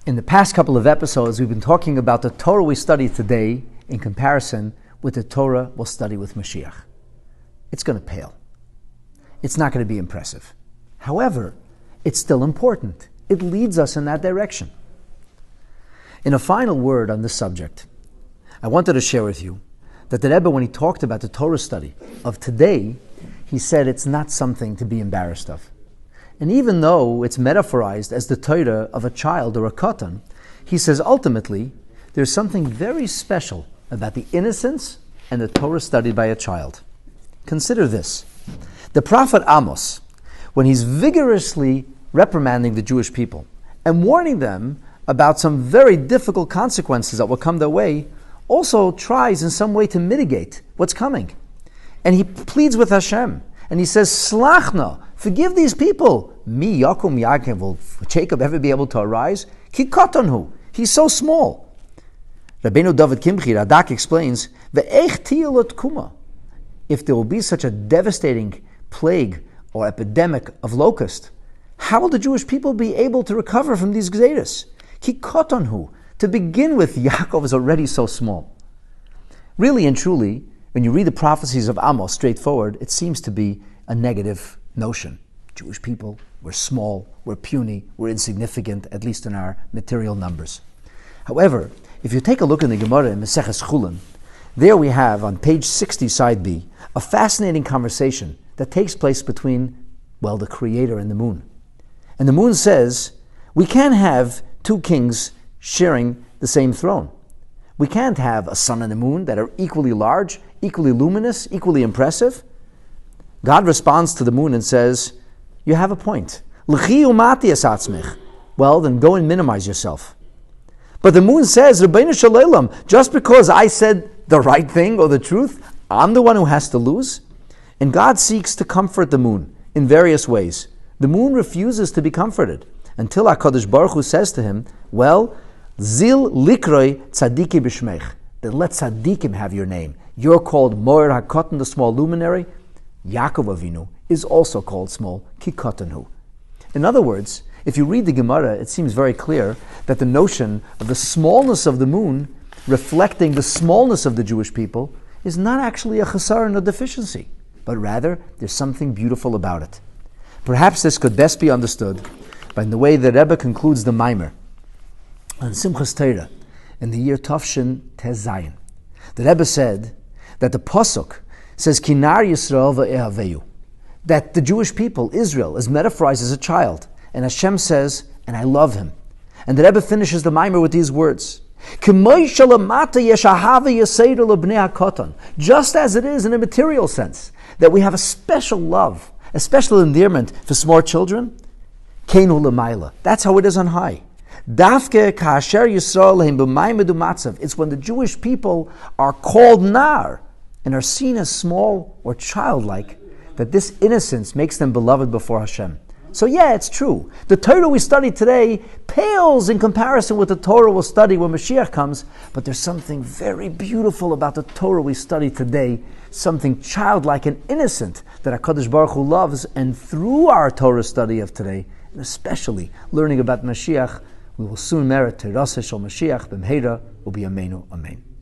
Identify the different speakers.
Speaker 1: In the past couple of episodes, we've been talking about the Torah we study today in comparison with the Torah we'll study with Moshiach. It's going to pale. It's not going to be impressive. However, it's still important. It leads us in that direction. In a final word on this subject, I wanted to share with you that the Rebbe, when he talked about the Torah study of today, he said it's not something to be embarrassed of. And even though it's metaphorized as the Torah of a child or a katan, he says ultimately there's something very special about the innocence and the Torah studied by a child. Consider this. The prophet Amos, when he's vigorously reprimanding the Jewish people and warning them about some very difficult consequences that will come their way, also tries in some way to mitigate what's coming. And he pleads with Hashem, and he says, Slachna, forgive these people. Mi Yakum Yaakov, will Jacob ever be able to arise? Ki katanhu, he's so small. Rabbeinu David Kimchi, Radak, explains, Ve'ech tiyalot kuma, if there will be such a devastating plague or epidemic of locust, how will the Jewish people be able to recover from these gzeiros? Ki katanhu, to begin with, Yaakov is already so small. Really and truly, when you read the prophecies of Amos straightforward, it seems to be a negative notion. Jewish people, we're small, we're puny, we're insignificant, at least in our material numbers. However, if you take a look in the Gemara in Maseches Chulin, there we have on page 60, side B, a fascinating conversation that takes place between, the Creator and the moon. And the moon says, we can't have two kings sharing the same throne. We can't have a sun and a moon that are equally large, equally luminous, equally impressive. God responds to the moon and says, you have a point. Well, then go and minimize yourself. But the moon says, Rabbeinu Shalom, just because I said the right thing or the truth, I'm the one who has to lose. And God seeks to comfort the moon in various ways. The moon refuses to be comforted until HaKadosh Baruch Hu says to him, Zil likroi tzadiki b'shmech. Then let tzadikim have your name. You're called Moir HaKatan, the small luminary. Yaakov Avinu is also called small, ki katanhu. In other words, if you read the Gemara, it seems very clear that the notion of the smallness of the moon reflecting the smallness of the Jewish people is not actually a chasar and a deficiency, but rather there's something beautiful about it. Perhaps this could best be understood by the way the Rebbe concludes the Maimer on Simchas Torah in the year Tafshin Tez Zayin. The Rebbe said that the Pasuk says, Kinar Yisrael ve'ehaveyu, that the Jewish people, Israel, is metaphorized as a child. And Hashem says, and I love him. And the Rebbe finishes the Maimer with these words, just as it is in a material sense, that we have a special love, a special endearment for small children, Keinu l'mayla. That's how it is on high. Dafke ka'asher Yisrael lehem b'mayim medumatzav. It's when the Jewish people are called nar and are seen as small or childlike that this innocence makes them beloved before Hashem. So it's true. The Torah we study today pales in comparison with the Torah we'll study when Moshiach comes, but there's something very beautiful about the Torah we study today, something childlike and innocent that HaKadosh Baruch Hu loves, and through our Torah study of today, and especially learning about Mashiach, we will soon merit Teraseh Shel Mashiach B'mheira U'B'yameinu Amen.